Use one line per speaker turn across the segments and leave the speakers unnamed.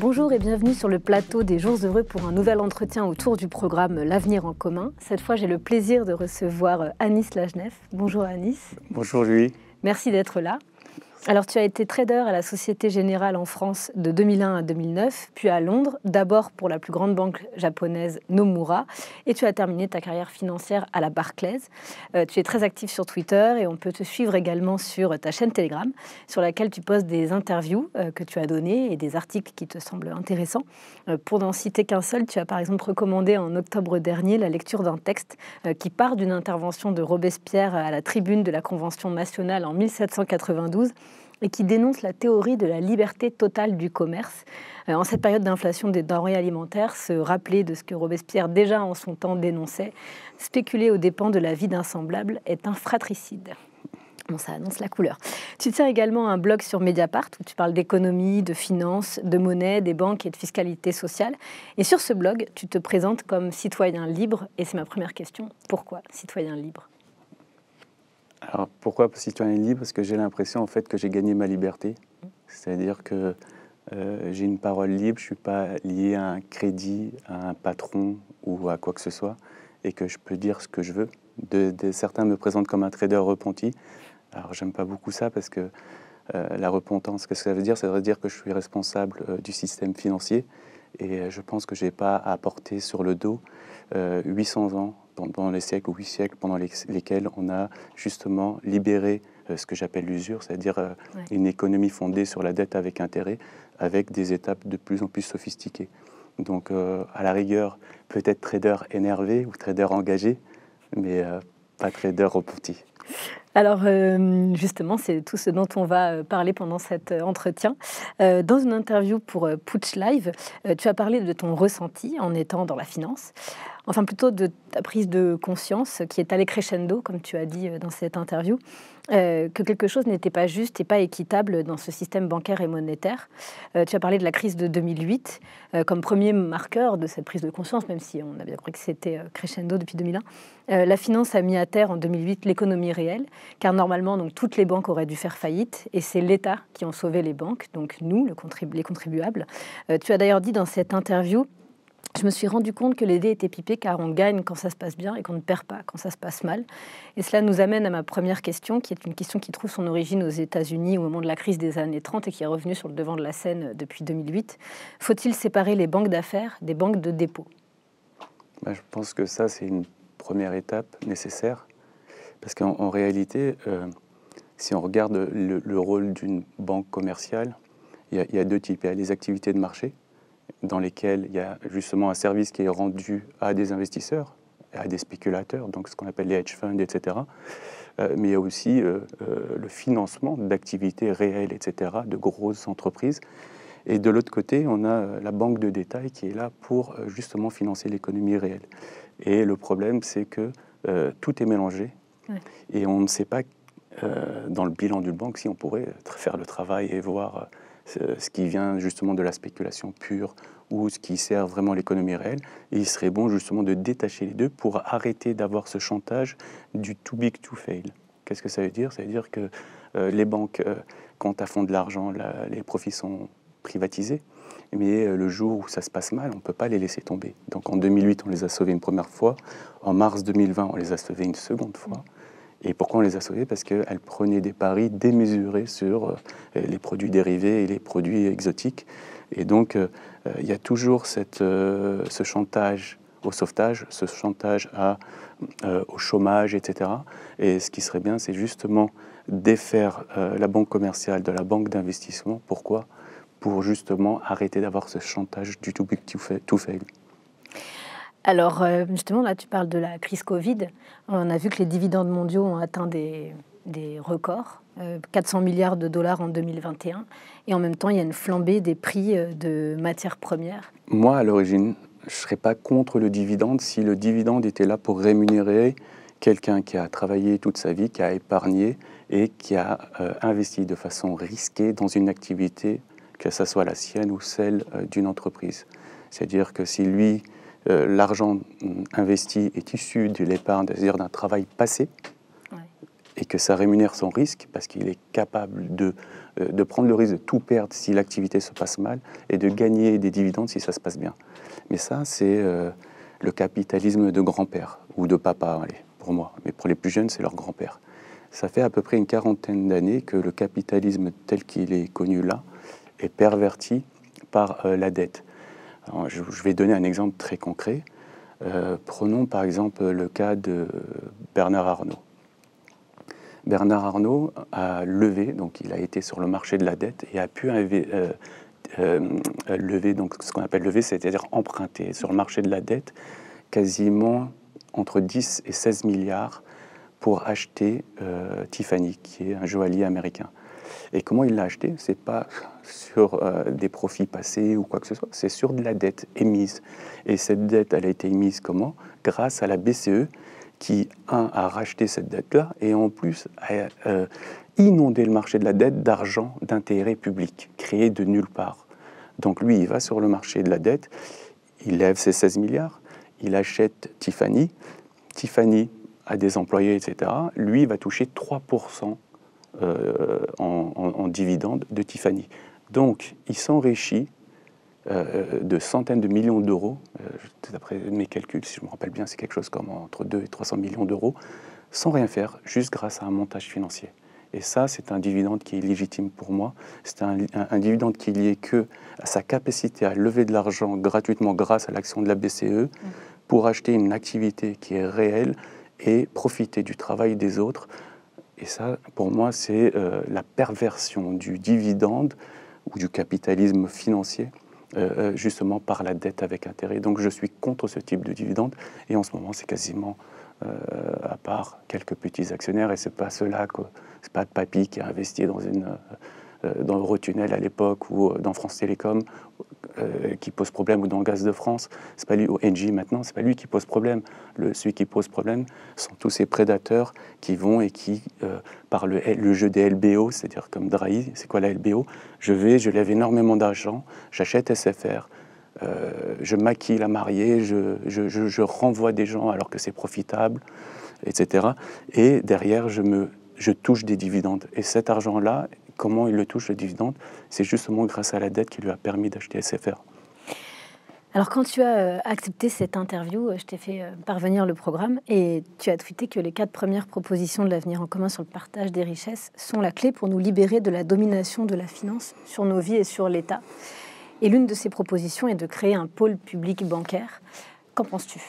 Bonjour et bienvenue sur le plateau des Jours Heureux pour un nouvel entretien autour du programme L'Avenir en commun. Cette fois, j'ai le plaisir de recevoir Anis Lajnef. Bonjour Anis.
Bonjour Julie.
Merci d'être là. Alors, tu as été trader à la Société Générale en France de 2001 à 2009, puis à Londres, d'abord pour la plus grande banque japonaise Nomura, et tu as terminé ta carrière financière à la Barclays. Tu es très actif sur Twitter et on peut te suivre également sur ta chaîne Telegram, sur laquelle tu postes des interviews que tu as données et des articles qui te semblent intéressants. Pour n'en citer qu'un seul, tu as par exemple recommandé en octobre dernier la lecture d'un texte qui part d'une intervention de Robespierre à la tribune de la Convention nationale en 1792, et qui dénonce la théorie de la liberté totale du commerce. En cette période d'inflation des denrées alimentaires, se rappeler de ce que Robespierre déjà en son temps dénonçait, spéculer aux dépens de la vie d'un semblable est un fratricide. Bon, ça annonce la couleur. Tu tiens également un blog sur Mediapart où tu parles d'économie, de finances, de monnaie, des banques et de fiscalité sociale. Et sur ce blog, tu te présentes comme citoyen libre. Et c'est ma première question. Pourquoi citoyen libre ?
Alors pourquoi citoyen libre? Parce que j'ai l'impression en fait que j'ai gagné ma liberté. C'est-à-dire que j'ai une parole libre, je ne suis pas lié à un crédit, à un patron ou à quoi que ce soit, et que je peux dire ce que je veux. Certains me présentent comme un trader repenti. Alors j'aime pas beaucoup ça parce que la repentance, qu'est-ce que ça veut dire? Ça veut dire que je suis responsable du système financier et je pense que je n'ai pas à porter sur le dos 800 ans pendant les siècles ou 8 siècles pendant lesquels on a justement libéré ce que j'appelle l'usure, c'est-à-dire une économie fondée sur la dette avec intérêt, avec des étapes de plus en plus sophistiquées. Donc à la rigueur, peut-être trader énervé ou trader engagé, mais pas trader repenti.
Alors justement, c'est tout ce dont on va parler pendant cet entretien. Dans une interview pour Putsch Live, tu as parlé de ton ressenti en étant dans la finance, enfin plutôt de ta prise de conscience qui est allée crescendo, comme tu as dit dans cette interview, que quelque chose n'était pas juste et pas équitable dans ce système bancaire et monétaire. Tu as parlé de la crise de 2008 comme premier marqueur de cette prise de conscience, même si on a bien compris que c'était crescendo depuis 2001. La finance a mis à terre en 2008 l'économie réelle, car normalement donc, toutes les banques auraient dû faire faillite, et c'est l'État qui ont sauvé les banques, donc nous, les contribuables. Tu as d'ailleurs dit dans cette interview: je me suis rendu compte que les dés étaient pipés car on gagne quand ça se passe bien et qu'on ne perd pas quand ça se passe mal. Et cela nous amène à ma première question, qui est une question qui trouve son origine aux États-Unis au moment de la crise des années 30 et qui est revenue sur le devant de la scène depuis 2008. Faut-il séparer les banques d'affaires des banques de dépôt ?
Je pense que ça, c'est une première étape nécessaire. Parce qu'en réalité, si on regarde le rôle d'une banque commerciale, il y a deux types. Il y a les activités de marché, dans lesquelles il y a justement un service qui est rendu à des investisseurs, à des spéculateurs, donc ce qu'on appelle les hedge funds, etc. Mais il y a aussi le financement d'activités réelles, etc., de grosses entreprises. Et de l'autre côté, on a la banque de détail qui est là pour justement financer l'économie réelle. Et le problème, c'est que tout est mélangé. Ouais. Et on ne sait pas, dans le bilan d'une banque, si on pourrait faire le travail et voir ce qui vient justement de la spéculation pure ou ce qui sert vraiment l'économie réelle. Et il serait bon justement de détacher les deux pour arrêter d'avoir ce chantage du too big to fail. Qu'est-ce que ça veut dire? Ça veut dire que les banques, quand elles font de l'argent, les profits sont privatisés. Mais le jour où ça se passe mal, on ne peut pas les laisser tomber. Donc en 2008, on les a sauvés une première fois. En mars 2020, on les a sauvés une seconde fois. Et pourquoi on les a sauvés? Parce qu'elles prenaient des paris démesurés sur les produits dérivés et les produits exotiques. Et donc, il y a toujours ce chantage au sauvetage, ce chantage au chômage, etc. Et ce qui serait bien, c'est justement défaire la banque commerciale de la banque d'investissement. Pourquoi? Pour justement arrêter d'avoir ce chantage du too big to fail.
Alors, justement, là, tu parles de la crise Covid. On a vu que les dividendes mondiaux ont atteint des records, 400 milliards de dollars en 2021. Et en même temps, il y a une flambée des prix de matières premières.
Moi, à l'origine, je ne serais pas contre le dividende si le dividende était là pour rémunérer quelqu'un qui a travaillé toute sa vie, qui a épargné et qui a investi de façon risquée dans une activité, que ce soit la sienne ou celle d'une entreprise. C'est-à-dire que si lui... l'argent investi est issu de l'épargne, c'est-à-dire d'un travail passé, ouais. et que ça rémunère son risque parce qu'il est capable de prendre le risque de tout perdre si l'activité se passe mal et de gagner des dividendes si ça se passe bien. Mais ça, c'est le capitalisme de grand-père ou de papa, allez, pour moi. Mais pour les plus jeunes, c'est leur grand-père. Ça fait à peu près une quarantaine d'années que le capitalisme tel qu'il est connu là est perverti par la dette. Alors, je vais donner un exemple très concret. Prenons par exemple le cas de Bernard Arnault. Bernard Arnault a levé, donc il a été sur le marché de la dette et a pu lever, donc ce qu'on appelle lever, c'est-à-dire emprunter sur le marché de la dette quasiment entre 10 et 16 milliards pour acheter Tiffany, qui est un joaillier américain. Et comment il l'a acheté? C'est pas sur des profits passés ou quoi que ce soit, c'est sur de la dette émise. Et cette dette, elle a été émise comment? Grâce à la BCE qui, a racheté cette dette-là et en plus a inondé le marché de la dette d'argent, d'intérêt public, créé de nulle part. Donc lui, il va sur le marché de la dette, il lève ses 16 milliards, il achète Tiffany. Tiffany a des employés, etc. Lui, il va toucher 3% en dividendes de Tiffany. Donc, il s'enrichit de centaines de millions d'euros, d'après mes calculs, si je me rappelle bien, c'est quelque chose comme entre 2 et 300 millions d'euros, sans rien faire, juste grâce à un montage financier. Et ça, c'est un dividende qui est légitime pour moi. C'est un dividende qui est lié que à sa capacité à lever de l'argent gratuitement grâce à l'action de la BCE pour acheter une activité qui est réelle et profiter du travail des autres. Et ça, pour moi, c'est la perversion du dividende ou du capitalisme financier, justement par la dette avec intérêt. Donc je suis contre ce type de dividende. Et en ce moment, c'est quasiment, à part quelques petits actionnaires, et c'est pas ceux-là, c'est pas Papy qui a investi dans Eurotunnel à l'époque ou dans France Télécom qui pose problème, ou dans Gaz de France, c'est pas lui, ou Engie maintenant, c'est pas lui qui pose problème. Celui qui pose problème sont tous ces prédateurs qui vont et qui, par le jeu des LBO, c'est-à-dire comme Drahi, c'est quoi la LBO? Je lève énormément d'argent, j'achète SFR, je maquille la mariée, je renvoie des gens alors que c'est profitable, etc. Et derrière, je touche des dividendes. Et cet argent-là, comment il le touche, le dividende? C'est justement grâce à la dette qui lui a permis d'acheter SFR.
Alors, quand tu as accepté cette interview, je t'ai fait parvenir le programme et tu as tweeté que les 4 premières propositions de l'avenir en commun sur le partage des richesses sont la clé pour nous libérer de la domination de la finance sur nos vies et sur l'État. Et l'une de ces propositions est de créer un pôle public bancaire. Qu'en penses-tu?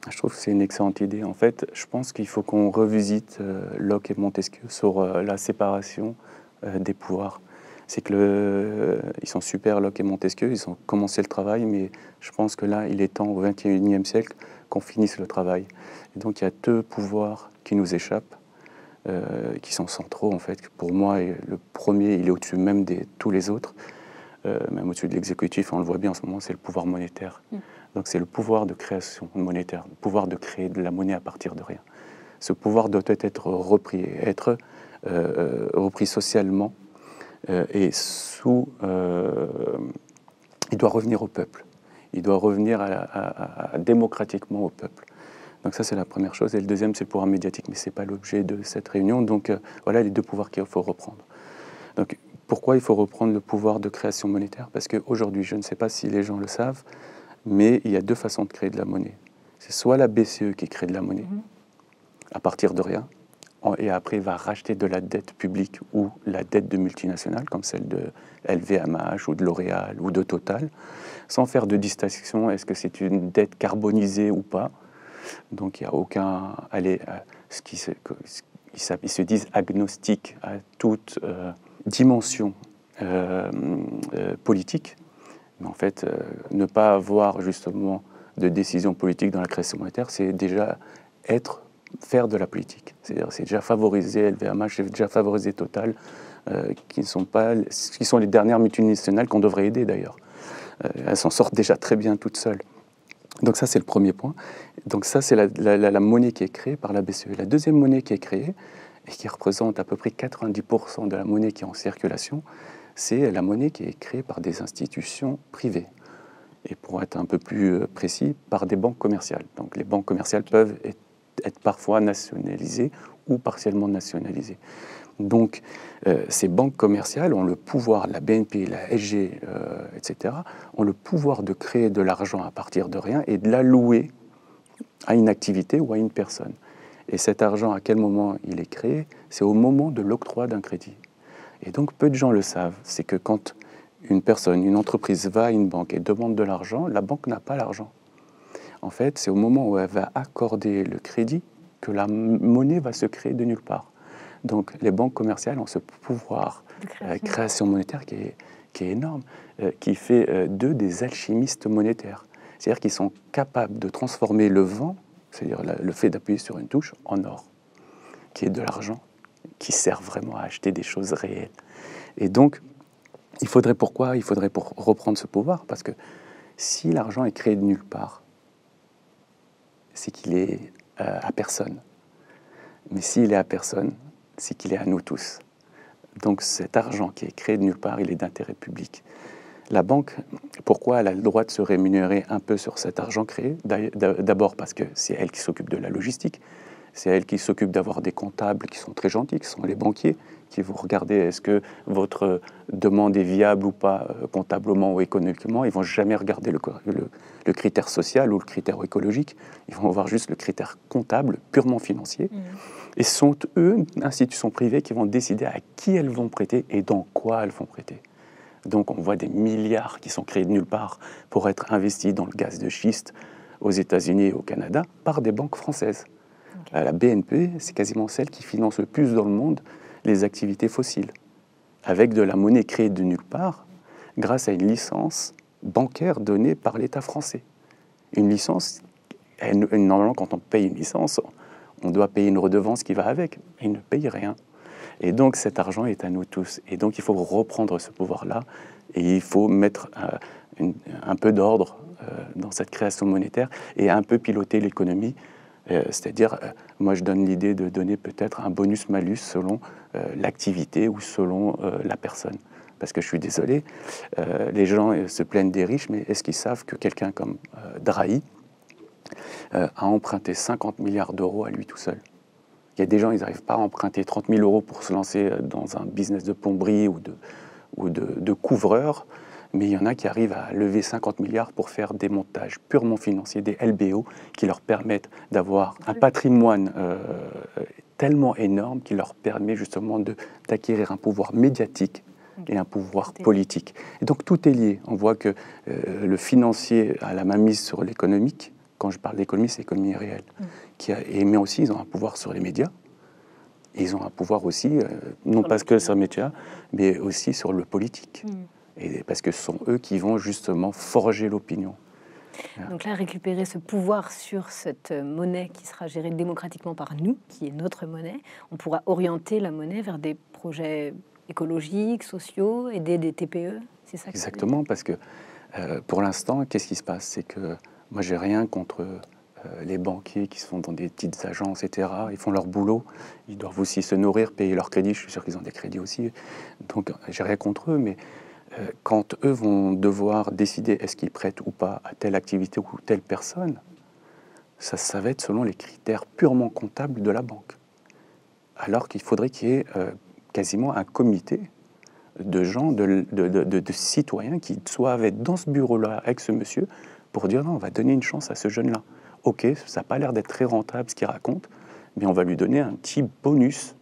Je trouve que c'est une excellente idée. En fait, je pense qu'il faut qu'on revisite Locke et Montesquieu sur la séparation des pouvoirs. C'est que ils sont super, Locke et Montesquieu, ils ont commencé le travail, mais je pense que là, il est temps au XXIe siècle qu'on finisse le travail. Et donc, il y a 2 pouvoirs qui nous échappent, qui sont centraux en fait. Pour moi, le premier, il est au-dessus même de tous les autres, même au-dessus de l'exécutif, on le voit bien en ce moment, c'est le pouvoir monétaire. Donc c'est le pouvoir de création monétaire, le pouvoir de créer de la monnaie à partir de rien. Ce pouvoir doit être repris socialement et il doit revenir au peuple. Il doit revenir démocratiquement au peuple. Donc ça, c'est la première chose. Et le deuxième, c'est le pouvoir médiatique. Mais ce n'est pas l'objet de cette réunion. Donc voilà les 2 pouvoirs qu'il faut reprendre. Donc pourquoi il faut reprendre le pouvoir de création monétaire? Parce qu'aujourd'hui, je ne sais pas si les gens le savent, mais il y a 2 façons de créer de la monnaie. C'est soit la BCE qui crée de la monnaie à partir de rien, et après va racheter de la dette publique ou la dette de multinationales, comme celle de LVMH ou de L'Oréal ou de Total, sans faire de distinction, est-ce que c'est une dette carbonisée ou pas. Donc il n'y a aucun... ils se disent agnostiques à toute dimension politique. Mais en fait, ne pas avoir justement de décision politique dans la création monétaire, c'est déjà faire de la politique. C'est-à-dire, c'est déjà favoriser LVMH, c'est déjà favoriser Total, qui sont les dernières multinationales qu'on devrait aider d'ailleurs. Elles s'en sortent déjà très bien toutes seules. Donc ça, c'est le premier point. Donc ça, c'est la monnaie qui est créée par la BCE. La deuxième monnaie qui est créée, et qui représente à peu près 90% de la monnaie qui est en circulation, c'est la monnaie qui est créée par des institutions privées. Et pour être un peu plus précis, par des banques commerciales. Donc les banques commerciales peuvent être parfois nationalisées ou partiellement nationalisées. Donc, ces banques commerciales ont le pouvoir, la BNP, la SG, etc., ont le pouvoir de créer de l'argent à partir de rien et de l'allouer à une activité ou à une personne. Et cet argent, à quel moment il est créé? C'est au moment de l'octroi d'un crédit. Et donc, peu de gens le savent. C'est que quand une personne, une entreprise va à une banque et demande de l'argent, la banque n'a pas l'argent. En fait, c'est au moment où elle va accorder le crédit que la monnaie va se créer de nulle part. Donc, les banques commerciales ont ce pouvoir de création monétaire qui est énorme, qui fait d'eux des alchimistes monétaires. C'est-à-dire qu'ils sont capables de transformer le vent, c'est-à-dire le fait d'appuyer sur une touche, en or, qui est de l'argent, qui sert vraiment à acheter des choses réelles. Et donc, il faudrait pour reprendre ce pouvoir, parce que si l'argent est créé de nulle part, c'est qu'il est à personne. Mais s'il est à personne, c'est qu'il est à nous tous. Donc cet argent qui est créé de nulle part, il est d'intérêt public. La banque, pourquoi elle a le droit de se rémunérer un peu sur cet argent créé? D'abord parce que c'est elle qui s'occupe de la logistique, c'est elle qui s'occupe d'avoir des comptables qui sont très gentils, qui sont les banquiers, qui vont regarder est-ce que votre demande est viable ou pas comptablement ou économiquement. Ils ne vont jamais regarder le critère social ou le critère écologique, ils vont voir juste le critère comptable, purement financier. Et ce sont eux, institutions privées, qui vont décider à qui elles vont prêter et dans quoi elles vont prêter. Donc on voit des milliards qui sont créés de nulle part pour être investis dans le gaz de schiste aux États-Unis et au Canada par des banques françaises. Okay. La BNP, c'est quasiment celle qui finance le plus dans le monde les activités fossiles, avec de la monnaie créée de nulle part, grâce à une licence bancaire donnée par l'État français. Une licence, normalement quand on paye une licence, on doit payer une redevance qui va avec. Ils ne payent rien. Et donc cet argent est à nous tous. Et donc il faut reprendre ce pouvoir-là et il faut mettre un peu d'ordre dans cette création monétaire et un peu piloter l'économie. C'est-à-dire, moi je donne l'idée de donner peut-être un bonus-malus selon l'activité ou selon la personne. Parce que je suis désolé, les gens se plaignent des riches, mais est-ce qu'ils savent que quelqu'un comme Drahi a emprunté 50 milliards d'euros à lui tout seul? Il y a des gens, ils n'arrivent pas à emprunter 30 000 euros pour se lancer dans un business de plomberie ou de couvreur, mais il y en a qui arrivent à lever 50 milliards pour faire des montages purement financiers, des LBO, qui leur permettent d'avoir un patrimoine tellement énorme qui leur permet justement d'acquérir un pouvoir médiatique et un pouvoir politique. Et donc tout est lié. On voit que le financier a la mainmise sur l'économique. Quand je parle d'économie, c'est l'économie réelle. Mais aussi, ils ont un pouvoir sur les médias. Ils ont un pouvoir aussi, non pas que sur les médias, mais aussi sur le politique. Et parce que ce sont eux qui vont justement forger l'opinion.
Donc là, récupérer ce pouvoir sur cette monnaie qui sera gérée démocratiquement par nous, qui est notre monnaie, on pourra orienter la monnaie vers des projets écologiques, sociaux, aider des TPE, c'est ça?
Exactement, parce que pour l'instant, qu'est-ce qui se passe? C'est que moi, j'ai rien contre les banquiers qui sont dans des petites agences, etc. Ils font leur boulot, ils doivent aussi se nourrir, payer leurs crédits. Je suis sûr qu'ils ont des crédits aussi. Donc, j'ai rien contre eux, mais quand eux vont devoir décider est-ce qu'ils prêtent ou pas à telle activité ou telle personne, ça va être selon les critères purement comptables de la banque. Alors qu'il faudrait qu'il y ait quasiment un comité de gens, de citoyens qui doivent être dans ce bureau-là avec ce monsieur pour dire non, on va donner une chance à ce jeune-là. Ok, ça n'a pas l'air d'être très rentable ce qu'il raconte, mais on va lui donner un petit bonus.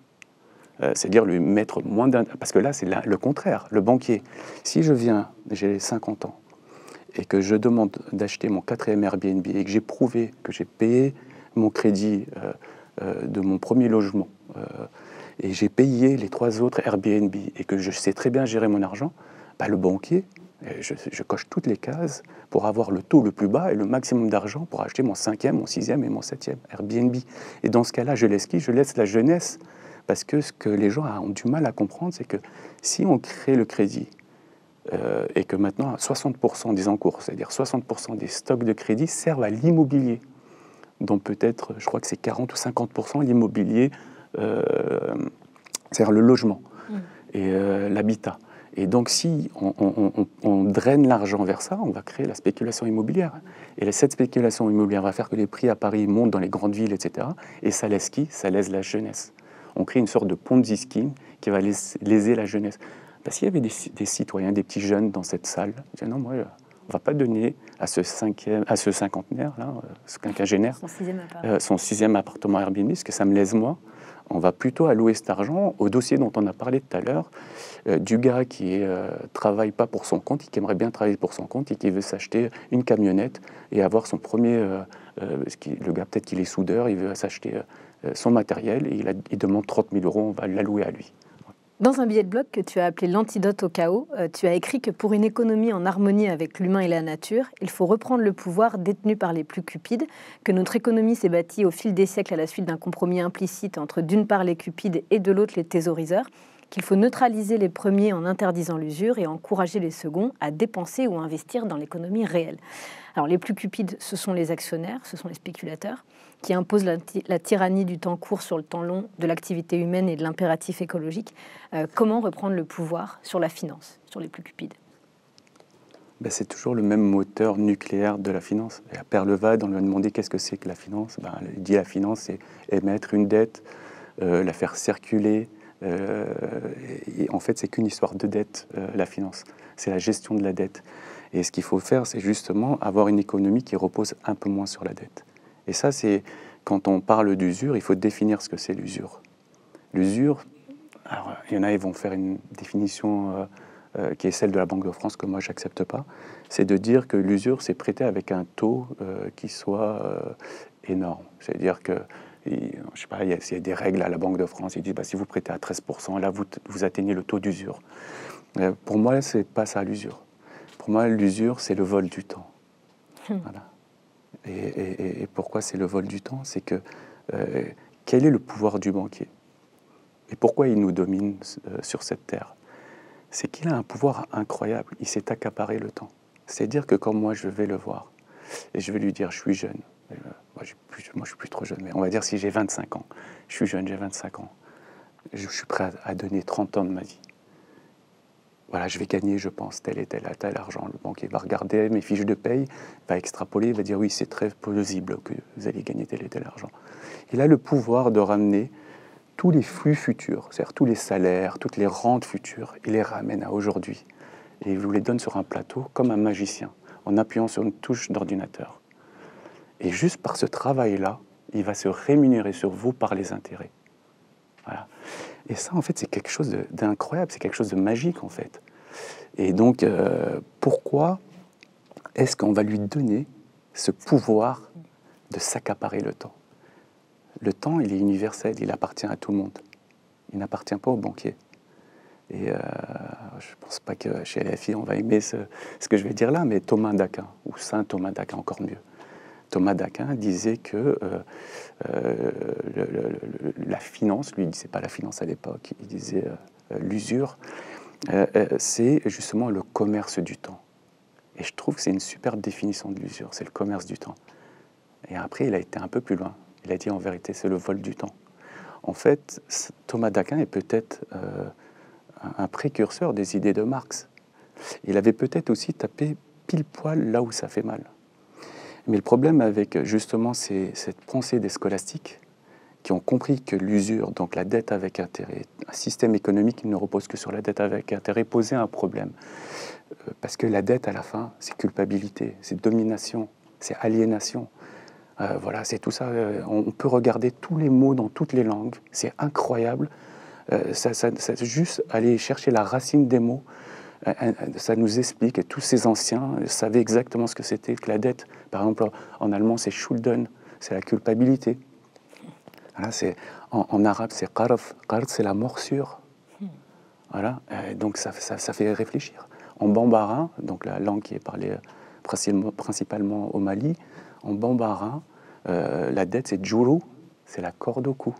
C'est-à-dire lui mettre moins d'un... Parce que là, c'est le contraire. Le banquier, si je viens, j'ai 50 ans, et que je demande d'acheter mon 4e Airbnb, et que j'ai prouvé que j'ai payé mon crédit de mon premier logement, et j'ai payé les 3 autres Airbnb, et que je sais très bien gérer mon argent, bah, le banquier, je coche toutes les cases pour avoir le taux le plus bas et le maximum d'argent pour acheter mon 5e, mon 6e et mon 7e Airbnb. Et dans ce cas-là, je laisse qui? Je laisse la jeunesse. Parce que ce que les gens ont du mal à comprendre, c'est que si on crée le crédit et que maintenant 60% des encours, c'est-à-dire 60% des stocks de crédit servent à l'immobilier, dont peut-être, je crois que c'est 40 ou 50% l'immobilier, c'est-à-dire le logement et l'habitat. Et donc, si on draine l'argent vers ça, on va créer la spéculation immobilière. Et cette spéculation immobilière va faire que les prix à Paris montent dans les grandes villes, etc. Et ça laisse qui? Ça laisse la jeunesse. On crée une sorte de Ponzi scheme qui va léser la jeunesse. Parce qu'il y avait des citoyens, des petits jeunes dans cette salle. Ils disaient, non, moi, on ne va pas donner à ce cinquantenaire, là, ce quinquagénaire, son sixième appartement Airbnb, parce que ça me lèse moi. On va plutôt allouer cet argent au dossier dont on a parlé tout à l'heure, du gars qui travaille pas pour son compte, qui aimerait bien travailler pour son compte et qui veut s'acheter une camionnette et avoir son premier... le gars, peut-être qu'il est soudeur, il veut s'acheter son matériel et il demande 30 000 €, on va l'allouer à lui.
Dans un billet de blog que tu as appelé L'antidote au chaos, tu as écrit que pour une économie en harmonie avec l'humain et la nature, il faut reprendre le pouvoir détenu par les plus cupides, que notre économie s'est bâtie au fil des siècles à la suite d'un compromis implicite entre d'une part les cupides et de l'autre les thésauriseurs, qu'il faut neutraliser les premiers en interdisant l'usure et encourager les seconds à dépenser ou investir dans l'économie réelle. Alors les plus cupides, ce sont les actionnaires, ce sont les spéculateurs, qui imposent la tyrannie du temps court sur le temps long, de l'activité humaine et de l'impératif écologique. Comment reprendre le pouvoir sur la finance, sur les plus cupides?
C'est toujours le même moteur nucléaire de la finance. Et à Perlevade, on lui a demandé qu'est-ce que c'est que la finance. Il dit la finance, c'est émettre une dette, la faire circuler. Et en fait, c'est qu'une histoire de dette, la finance. C'est la gestion de la dette. Et ce qu'il faut faire, c'est justement avoir une économie qui repose un peu moins sur la dette. Et ça, c'est quand on parle d'usure, il faut définir ce que c'est l'usure. L'usure, alors, il y en a, ils vont faire une définition qui est celle de la Banque de France, que moi, je n'accepte pas. C'est de dire que l'usure, c'est prêter avec un taux qui soit énorme. C'est-à-dire que, je ne sais pas, il y a des règles à la Banque de France, ils disent, si vous prêtez à 13%, là, vous atteignez le taux d'usure. Pour moi, ce n'est pas ça l'usure. Pour moi, l'usure, c'est le vol du temps. Voilà. Et pourquoi c'est le vol du temps? C'est que quel est le pouvoir du banquier? Et pourquoi il nous domine sur cette terre? C'est qu'il a un pouvoir incroyable. Il s'est accaparé le temps. C'est-à-dire que quand moi, je vais le voir, et je vais lui dire, je suis jeune, moi, je suis plus trop jeune, mais on va dire si j'ai 25 ans, je suis jeune, j'ai 25 ans, je suis prêt à donner 30 ans de ma vie. Voilà, je vais gagner, je pense, tel et tel argent. Le banquier va regarder mes fiches de paye, va extrapoler, va dire oui, c'est très plausible que vous allez gagner tel et tel argent. Il a le pouvoir de ramener tous les flux futurs, c'est-à-dire tous les salaires, toutes les rentes futures, il les ramène à aujourd'hui. Et il vous les donne sur un plateau comme un magicien, en appuyant sur une touche d'ordinateur. Et juste par ce travail-là, il va se rémunérer sur vous par les intérêts. Voilà. Et ça, en fait, c'est quelque chose d'incroyable, c'est quelque chose de magique, en fait. Et donc, pourquoi est-ce qu'on va lui donner ce pouvoir de s'accaparer le temps? Le temps, il est universel, il appartient à tout le monde. Il n'appartient pas aux banquiers. Et je ne pense pas que chez LFI, on va aimer ce que je vais dire là, mais Thomas d'Aquin, ou Saint Thomas d'Aquin, encore mieux. Thomas d'Aquin disait que la finance, lui il ne disait pas la finance à l'époque, il disait l'usure, c'est justement le commerce du temps. Et je trouve que c'est une superbe définition de l'usure, c'est le commerce du temps. Et après, il a été un peu plus loin. Il a dit en vérité, c'est le vol du temps. En fait, Thomas d'Aquin est peut-être un précurseur des idées de Marx. Il avait peut-être aussi tapé pile poil là où ça fait mal. Mais le problème avec justement cette pensée des scolastiques qui ont compris que l'usure, donc la dette avec intérêt, un système économique qui ne repose que sur la dette avec intérêt, posait un problème. Parce que la dette, à la fin, c'est culpabilité, c'est domination, c'est aliénation. Voilà, c'est tout ça. On peut regarder tous les mots dans toutes les langues, c'est incroyable. C'est juste aller chercher la racine des mots. Ça nous explique, et tous ces anciens savaient exactement ce que c'était que la dette. Par exemple, en allemand, c'est Schulden, c'est la culpabilité. Voilà, en arabe, c'est qarf. Qarf, c'est la morsure. Voilà, donc ça fait réfléchir. En bambara, donc la langue qui est parlée principalement au Mali, en bambara, la dette, c'est djourou, c'est la corde au cou.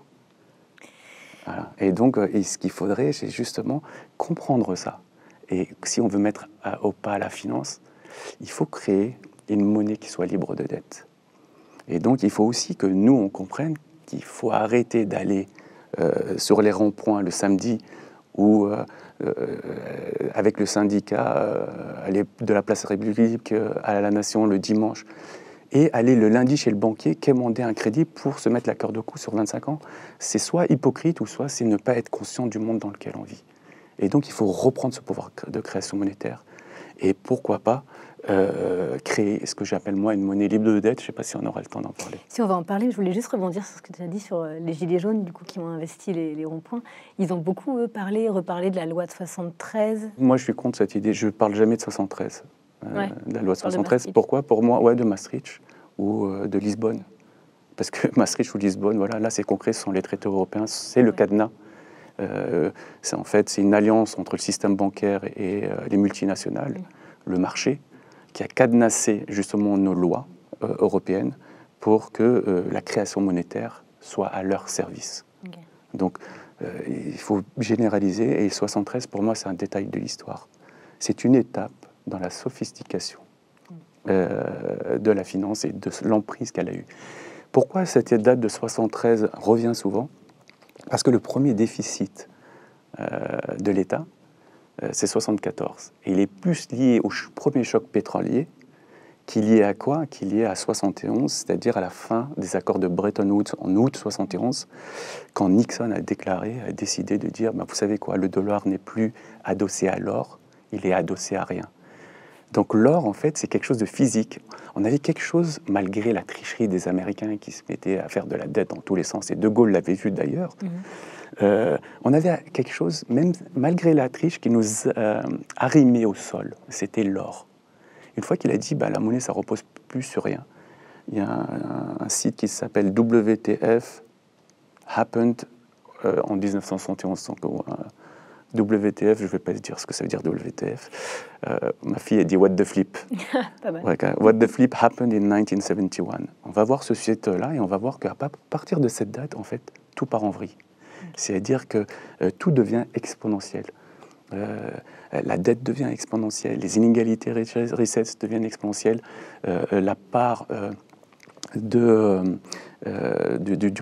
Voilà. Et donc, ce qu'il faudrait, c'est justement comprendre ça. Et si on veut mettre au pas la finance, il faut créer une monnaie qui soit libre de dette. Et donc, il faut aussi que nous, on comprenne qu'il faut arrêter d'aller sur les ronds-points le samedi ou avec le syndicat, aller de la place République à la Nation le dimanche, et aller le lundi chez le banquier quémander un crédit pour se mettre la corde au cou sur 25 ans, c'est soit hypocrite ou soit c'est ne pas être conscient du monde dans lequel on vit. Et donc il faut reprendre ce pouvoir de création monétaire et pourquoi pas créer ce que j'appelle moi une monnaie libre de dette. Je ne sais pas si on aura le temps d'en parler.
Si on va en parler, je voulais juste rebondir sur ce que tu as dit sur les Gilets jaunes, du coup, qui ont investi les ronds-points. Ils ont beaucoup, reparlé de la loi de 73.
Moi, je suis contre cette idée. Je ne parle jamais de 73, de la loi de 73.
De
Pourquoi? Pour moi, de Maastricht ou de Lisbonne. Parce que Maastricht ou Lisbonne, voilà, là, c'est concret, ce sont les traités européens, c'est le cadenas. C'est une alliance entre le système bancaire et les multinationales, le marché, qui a cadenassé justement nos lois européennes pour que la création monétaire soit à leur service. Okay. Donc, il faut généraliser, et 73, pour moi, c'est un détail de l'histoire. C'est une étape dans la sophistication de la finance et de l'emprise qu'elle a eue. Pourquoi cette date de 73 revient souvent? Parce que le premier déficit de l'État, c'est 74. Et il est plus lié au premier choc pétrolier qu'il y est à quoi? Qu'il y est à 71, c'est-à-dire à la fin des accords de Bretton Woods en août 71, quand Nixon a décidé de dire, vous savez quoi, le dollar n'est plus adossé à l'or, il est adossé à rien. Donc l'or, en fait, c'est quelque chose de physique. On avait quelque chose, malgré la tricherie des Américains qui se mettaient à faire de la dette dans tous les sens, et De Gaulle l'avait vu d'ailleurs, on avait quelque chose, même malgré la triche, qui nous arrimait au sol, c'était l'or. Une fois qu'il a dit, la monnaie, ça repose plus sur rien, il y a un site qui s'appelle WTF Happened en 1971. WTF, je ne vais pas dire ce que ça veut dire WTF. Ma fille a dit What the flip.
Pas mal.
What the flip happened in 1971. On va voir ce site-là et on va voir qu'à partir de cette date, en fait, tout part en vrille. C'est-à-dire que tout devient exponentiel. La dette devient exponentielle, les inégalités richesses deviennent exponentielles, la part du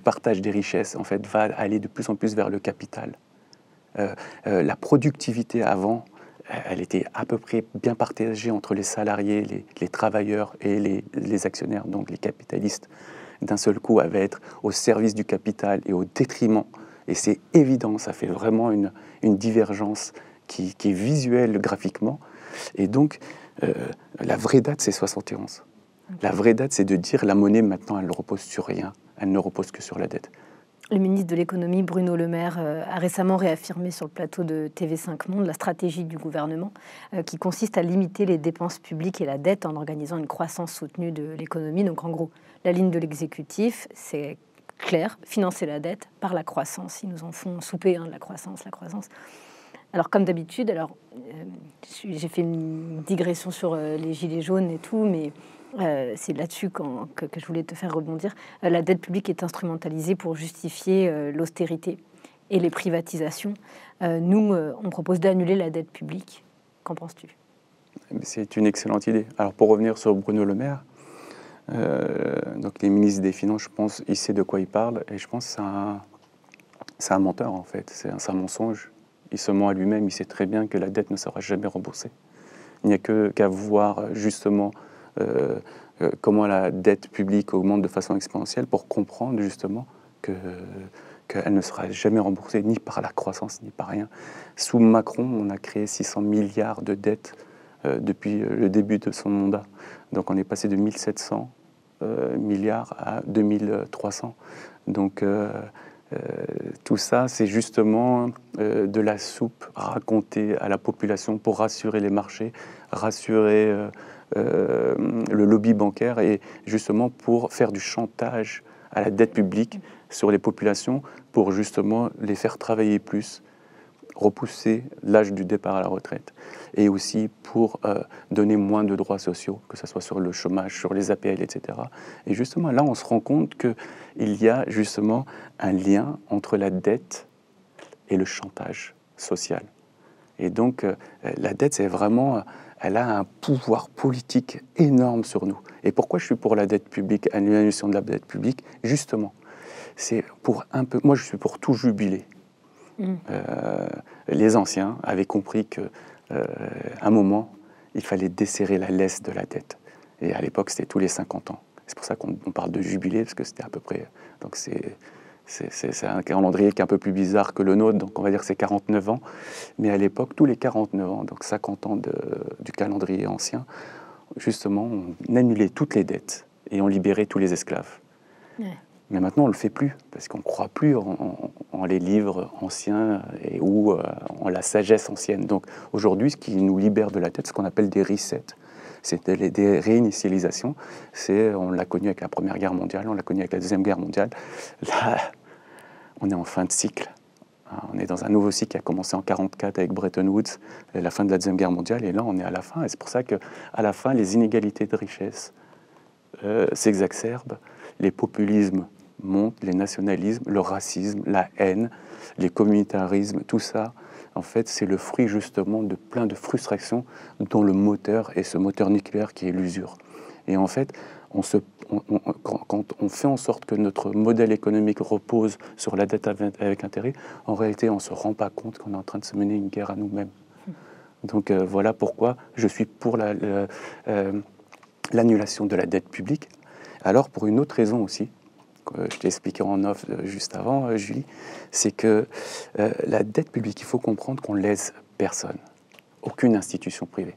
partage des richesses, en fait, va aller de plus en plus vers le capital. La productivité avant, elle était à peu près bien partagée entre les salariés, les travailleurs et les actionnaires, donc les capitalistes. D'un seul coup, elle va être au service du capital et au détriment. Et c'est évident, ça fait vraiment une divergence qui est visuelle graphiquement. Et donc, la vraie date, c'est 71. La vraie date, c'est de dire la monnaie, maintenant, elle ne repose sur rien. Elle ne repose que sur la dette.
Le ministre de l'économie, Bruno Le Maire, a récemment réaffirmé sur le plateau de TV5 Monde la stratégie du gouvernement qui consiste à limiter les dépenses publiques et la dette en organisant une croissance soutenue de l'économie. Donc en gros, la ligne de l'exécutif, c'est clair, financer la dette par la croissance. Ils nous en font souper, de la croissance. Alors comme d'habitude, j'ai fait une digression sur les gilets jaunes et tout, mais... c'est là-dessus que je voulais te faire rebondir. La dette publique est instrumentalisée pour justifier l'austérité et les privatisations. Nous, on propose d'annuler la dette publique. Qu'en penses-tu?
C'est une excellente idée. Alors, pour revenir sur Bruno Le Maire, donc les ministres des Finances, je pense, il sait de quoi il parle, et je pense que c'est un menteur, en fait. C'est un mensonge. Il se ment à lui-même, il sait très bien que la dette ne sera jamais remboursée. Il n'y a qu'à voir, justement... comment la dette publique augmente de façon exponentielle pour comprendre justement qu'elle ne sera jamais remboursée ni par la croissance ni par rien. Sous Macron, on a créé 600 milliards de dettes depuis le début de son mandat. Donc on est passé de 1700 milliards à 2300. Donc tout ça, c'est justement de la soupe racontée à la population pour rassurer les marchés, rassurer... le lobby bancaire et justement pour faire du chantage à la dette publique sur les populations pour justement les faire travailler plus, repousser l'âge du départ à la retraite et aussi pour donner moins de droits sociaux, que ce soit sur le chômage, sur les APL, etc. Et justement, là, on se rend compte qu'il y a justement un lien entre la dette et le chantage social. Et donc, la dette, c'est vraiment... elle a un pouvoir politique énorme sur nous. Et pourquoi je suis pour la dette publique, l'annulation de la dette publique? Justement, c'est pour un peu... Moi, je suis pour tout jubiler. Les anciens avaient compris qu'à un moment, il fallait desserrer la laisse de la dette. Et à l'époque, c'était tous les 50 ans. C'est pour ça qu'on parle de jubilé, parce que c'était à peu près... Donc c'est un calendrier qui est un peu plus bizarre que le nôtre, donc on va dire que c'est 49 ans. Mais à l'époque, tous les 49 ans, donc 50 ans du calendrier ancien, justement, on annulait toutes les dettes et on libérait tous les esclaves. Ouais. Mais maintenant, on ne le fait plus, parce qu'on ne croit plus en les livres anciens ou en la sagesse ancienne. Donc aujourd'hui, ce qui nous libère de la dette, c'est ce qu'on appelle des resets. C'est des réinitialisations. On l'a connu avec la Première Guerre mondiale, on l'a connu avec la Deuxième Guerre mondiale. Là, on est en fin de cycle. On est dans un nouveau cycle qui a commencé en 1944 avec Bretton Woods, la fin de la Deuxième Guerre mondiale, et là, on est à la fin. Et c'est pour ça qu'à la fin, les inégalités de richesse s'exacerbent, les populismes montent, les nationalismes, le racisme, la haine, les communautarismes, tout ça, en fait, c'est le fruit justement de plein de frustrations dont le moteur est ce moteur nucléaire qui est l'usure. Et en fait, quand on fait en sorte que notre modèle économique repose sur la dette avec intérêt, en réalité, on ne se rend pas compte qu'on est en train de se mener une guerre à nous-mêmes. Donc voilà pourquoi je suis pour l'annulation de la dette publique. Alors, pour une autre raison aussi, que je t'ai expliqué en off juste avant, Julie, c'est que la dette publique, il faut comprendre qu'on ne lèse personne, aucune institution privée.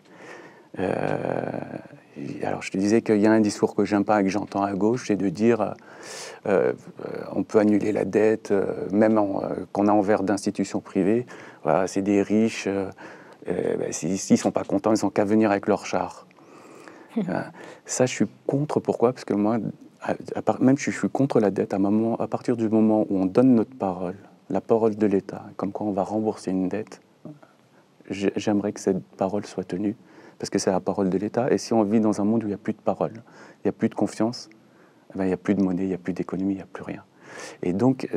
Alors, je te disais qu'il y a un discours que j'aime pas et que j'entends à gauche, c'est de dire on peut annuler la dette, même qu'on a envers d'institutions privées. Voilà, c'est des riches, s'ils ne sont pas contents, ils n'ont qu'à venir avec leur char. Ça, je suis contre. Pourquoi ? Parce que moi, même je suis contre la dette à partir du moment où on donne notre parole, la parole de l'État, comme quoi on va rembourser une dette, j'aimerais que cette parole soit tenue, parce que c'est la parole de l'État. Et si on vit dans un monde où il n'y a plus de parole, il n'y a plus de confiance, il n'y a plus de monnaie, il n'y a plus d'économie, il n'y a plus rien. Et donc,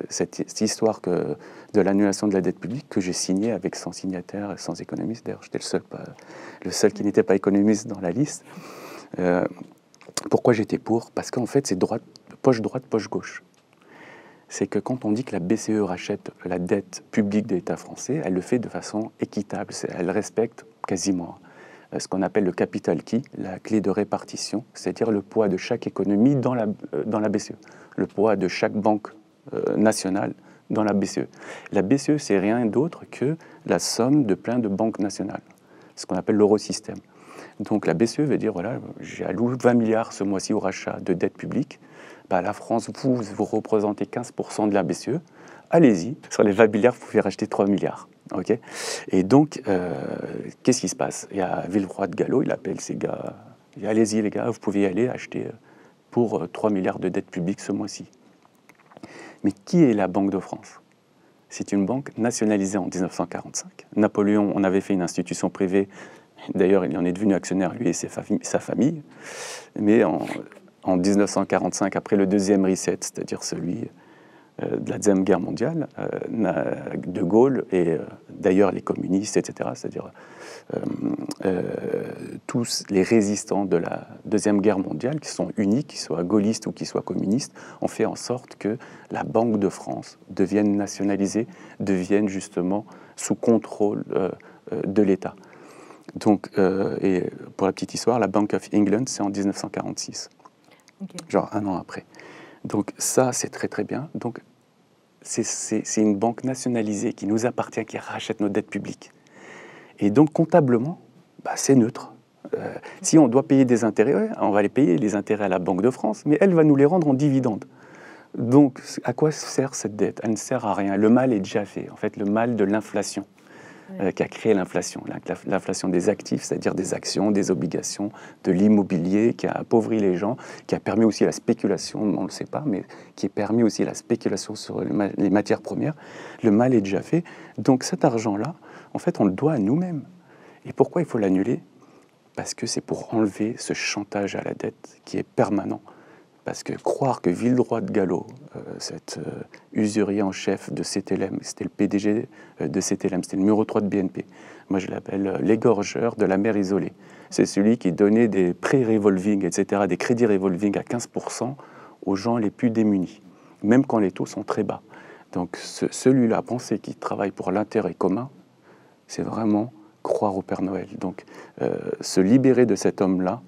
cette histoire de l'annulation de la dette publique que j'ai signée avec 100 signataires, 100 économistes, d'ailleurs j'étais le seul qui n'était pas économiste dans la liste. Pourquoi j'étais pour ? Parce qu'en fait, c'est poche droite, poche gauche. C'est que quand on dit que la BCE rachète la dette publique de l'État français, elle le fait de façon équitable. Elle respecte quasiment ce qu'on appelle le capital key, la clé de répartition, c'est-à-dire le poids de chaque économie dans la BCE, le poids de chaque banque nationale dans la BCE. La BCE, c'est rien d'autre que la somme de plein de banques nationales, ce qu'on appelle l'eurosystème. Donc la BCE veut dire, voilà, j'ai alloué 20 milliards ce mois-ci au rachat de dette publique. Bah, la France, vous représentez 15% de la BCE. Allez-y, sur les 20 milliards, vous pouvez racheter 3 milliards. Okay. Et donc, qu'est-ce qui se passe ? Il y a Villeroy de Galhau, il appelle ces gars, il dit, allez-y les gars, vous pouvez y aller acheter pour 3 milliards de dette publique ce mois-ci. Mais qui est la Banque de France ? C'est une banque nationalisée en 1945. Napoléon, on avait fait une institution privée. D'ailleurs, il en est devenu actionnaire, lui et sa famille. Mais en 1945, après le deuxième reset, c'est-à-dire celui de la Deuxième Guerre mondiale, De Gaulle et d'ailleurs les communistes, etc., c'est-à-dire tous les résistants de la Deuxième Guerre mondiale, qui sont unis, qu'ils soient gaullistes ou qu'ils soient communistes, ont fait en sorte que la Banque de France devienne nationalisée, devienne justement sous contrôle de l'État. Donc, et pour la petite histoire, la Bank of England, c'est en 1946, genre un an après. Donc ça, c'est très très bien. Donc c'est une banque nationalisée qui nous appartient, qui rachète nos dettes publiques. Et donc comptablement, c'est neutre. Si on doit payer des intérêts, on va les payer les intérêts à la Banque de France, mais elle va nous les rendre en dividendes. Donc à quoi sert cette dette ? Elle ne sert à rien. Le mal est déjà fait. En fait, le mal de l'inflation. Qui a créé l'inflation des actifs, c'est-à-dire des actions, des obligations, de l'immobilier, qui a appauvri les gens, qui a permis aussi la spéculation, on ne le sait pas, mais qui a permis aussi la spéculation sur les matières premières. Le mal est déjà fait. Donc cet argent-là, en fait, on le doit à nous-mêmes. Et pourquoi il faut l'annuler ? Parce que c'est pour enlever ce chantage à la dette qui est permanent. Parce que croire que Villeroy de Galhau, cet usurier en chef de CTLM, c'était le PDG de CTLM, c'était le numéro 3 de BNP. Moi, je l'appelle l'égorgeur de la mère isolée. C'est celui qui donnait des prêts revolving, etc., des crédits revolving à 15% aux gens les plus démunis, même quand les taux sont très bas. Donc celui-là, penser qu'il travaille pour l'intérêt commun, c'est vraiment croire au Père Noël. Donc se libérer de cet homme-là,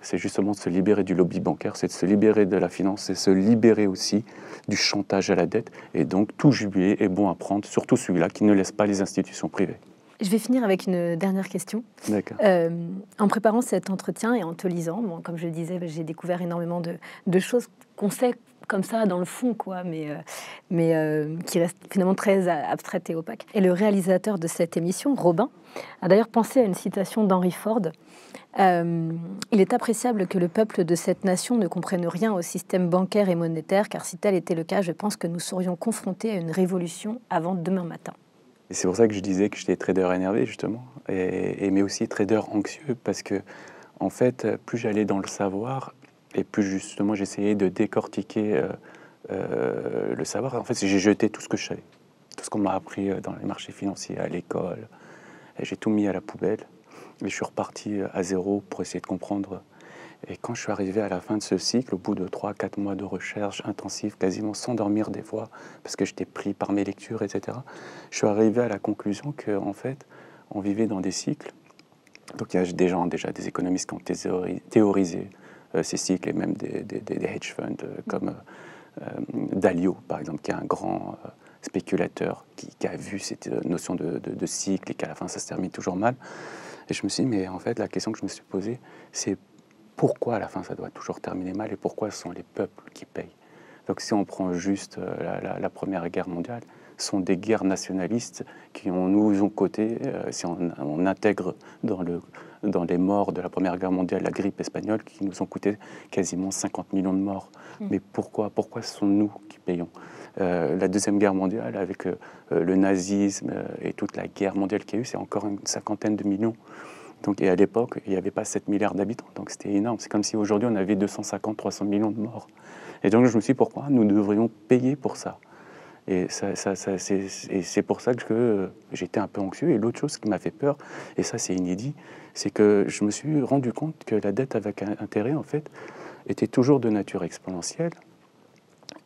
c'est justement de se libérer du lobby bancaire, c'est de se libérer de la finance, c'est se libérer aussi du chantage à la dette. Et donc tout jubilé est bon à prendre, surtout celui-là qui ne laisse pas les institutions privées.
Je vais finir avec une dernière question.
D'accord.
En préparant cet entretien et en te lisant, bon, comme je le disais, j'ai découvert énormément de choses qu'on sait comme ça dans le fond, quoi, mais qui restent finalement très abstraites et opaques. Et le réalisateur de cette émission, Robin, a d'ailleurs pensé à une citation d'Henry Ford. Il est appréciable que le peuple de cette nation ne comprenne rien au système bancaire et monétaire, car si tel était le cas, je pense que nous serions confrontés à une révolution avant demain matin.
Et c'est pour ça que je disais que j'étais trader énervé, justement, mais aussi trader anxieux, parce que, en fait, plus j'allais dans le savoir, et plus justement j'essayais de décortiquer le savoir. En fait, j'ai jeté tout ce que je savais, tout ce qu'on m'a appris dans les marchés financiers, à l'école, et j'ai tout mis à la poubelle. Et je suis reparti à zéro pour essayer de comprendre. Et quand je suis arrivé à la fin de ce cycle, au bout de 3-4 mois de recherche intensive, quasiment sans dormir des fois, parce que j'étais pris par mes lectures, etc., je suis arrivé à la conclusion qu'en fait, on vivait dans des cycles. Donc il y a des gens, déjà des économistes qui ont théorisé ces cycles, et même des hedge funds comme Dalio, par exemple, qui est un grand spéculateur qui a vu cette notion de cycle et qu'à la fin, ça se termine toujours mal. Et je me suis dit, mais en fait, la question que je me suis posée, c'est pourquoi à la fin ça doit toujours terminer mal et pourquoi ce sont les peuples qui payent. Donc si on prend juste la Première Guerre mondiale, ce sont des guerres nationalistes qui nous ont coté, si on intègre dans les morts de la Première Guerre mondiale la grippe espagnole, qui nous ont coûté quasiment 50 millions de morts. Mais pourquoi ce sont nous qui payons? La Deuxième Guerre mondiale, avec le nazisme et toute la guerre mondiale qu'il y a eu, c'est encore une cinquantaine de millions. Donc, et à l'époque, il n'y avait pas 7 milliards d'habitants, donc c'était énorme. C'est comme si aujourd'hui, on avait 250-300 millions de morts. Et donc, je me suis dit, pourquoi nous devrions payer pour ça? Et c'est pour ça que j'étais un peu anxieux. Et l'autre chose qui m'a fait peur, et ça c'est inédit, c'est que je me suis rendu compte que la dette avec intérêt, en fait, était toujours de nature exponentielle.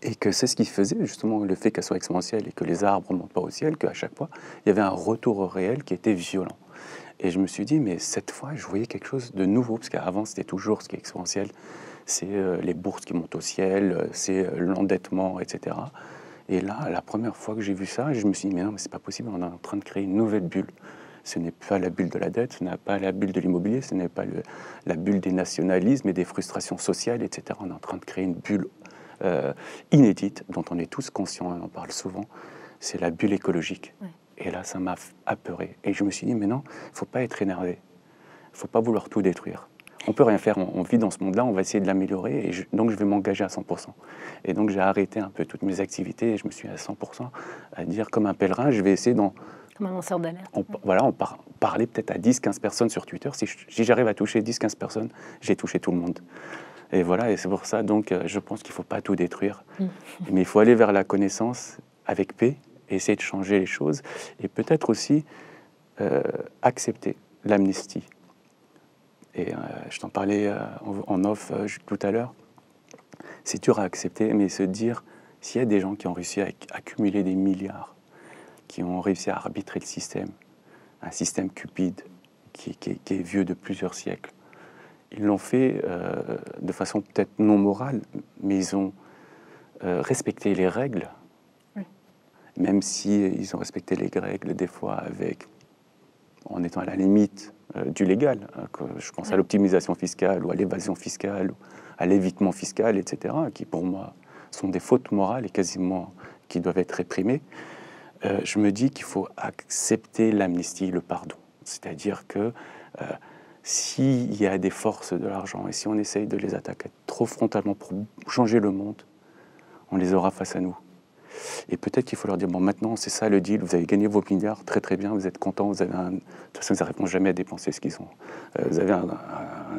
Et que c'est ce qui faisait justement le fait qu'elle soit exponentielle et que les arbres ne montent pas au ciel, qu'à chaque fois, il y avait un retour au réel qui était violent. Et je me suis dit, mais cette fois, je voyais quelque chose de nouveau, parce qu'avant, c'était toujours ce qui est exponentiel, c'est les bourses qui montent au ciel, c'est l'endettement, etc. Et là, la première fois que j'ai vu ça, je me suis dit, mais non, mais c'est pas possible, on est en train de créer une nouvelle bulle. Ce n'est pas la bulle de la dette, ce n'est pas la bulle de l'immobilier, ce n'est pas la bulle des nationalismes et des frustrations sociales, etc. On est en train de créer une bulle inédite, dont on est tous conscients, on en parle souvent, c'est la bulle écologique. Ouais. Et là, ça m'a apeuré. Et je me suis dit, mais non, il ne faut pas être énervé, il ne faut pas vouloir tout détruire. On ne peut rien faire, on vit dans ce monde-là, on va essayer de l'améliorer, et donc je vais m'engager à 100%. Et donc j'ai arrêté un peu toutes mes activités, et je me suis à 100% à dire, comme un pèlerin, je vais essayer d'en...
Comme un lanceur d'alerte.
Voilà, on parlait peut-être à 10-15 personnes sur Twitter. Si j'arrive à toucher 10-15 personnes, j'ai touché tout le monde. Et voilà, et c'est pour ça, donc, je pense qu'il ne faut pas tout détruire. Mais il faut aller vers la connaissance avec paix, et essayer de changer les choses, et peut-être aussi accepter l'amnistie. Et je t'en parlais en off tout à l'heure. C'est dur à accepter, mais se dire, s'il y a des gens qui ont réussi à accumuler des milliards, qui ont réussi à arbitrer le système, un système cupide, qui est vieux de plusieurs siècles, ils l'ont fait de façon peut-être non morale, mais ils ont respecté les règles, oui. Même si ils ont respecté les règles des fois en étant à la limite du légal. Je pense à l'optimisation fiscale ou à l'évasion fiscale, ou à l'évitement fiscal, etc., qui pour moi sont des fautes morales et quasiment qui doivent être réprimées. Je me dis qu'il faut accepter l'amnistie, le pardon. C'est-à-dire que s'il y a des forces de l'argent et si on essaye de les attaquer trop frontalement pour changer le monde, on les aura face à nous. Et peut-être qu'il faut leur dire, bon, maintenant, c'est ça le deal, vous avez gagné vos milliards, très très bien, vous êtes contents, de toute façon, ils n'arrêteront jamais à dépenser ce qu'ils ont. Vous avez un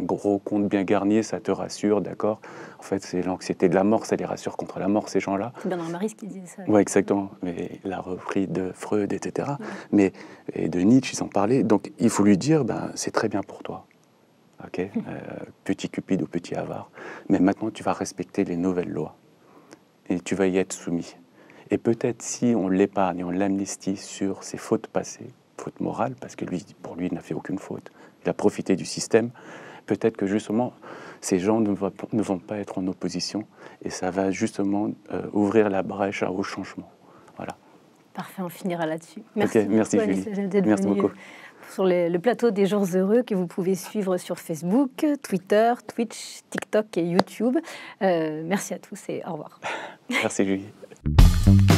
gros compte bien garni, ça te rassure, d'accord. En fait, c'est l'anxiété de la mort, ça les rassure contre la mort, ces gens-là.
C'est Bernard Maris qui disait ça.
Oui, exactement. Mais il a repris de Freud, etc. Ouais. Et de Nietzsche, ils en parlaient. Donc, il faut lui dire, c'est très bien pour toi. Okay, petit cupide ou petit avare. Mais maintenant, tu vas respecter les nouvelles lois. Et tu vas y être soumis. Et peut-être si on l'épargne et on l'amnistie sur ses fautes passées, fautes morales, parce que lui, pour lui, il n'a fait aucune faute, il a profité du système, peut-être que justement, ces gens ne vont pas être en opposition et ça va justement ouvrir la brèche au changement. Voilà.
Parfait, on finira là-dessus. Merci,
okay, merci
beaucoup,
Julie.
Anissa, d'être
merci
venue
beaucoup.
Sur le plateau des Jours Heureux que vous pouvez suivre sur Facebook, Twitter, Twitch, TikTok et YouTube. Merci à tous et au revoir.
Merci Julie.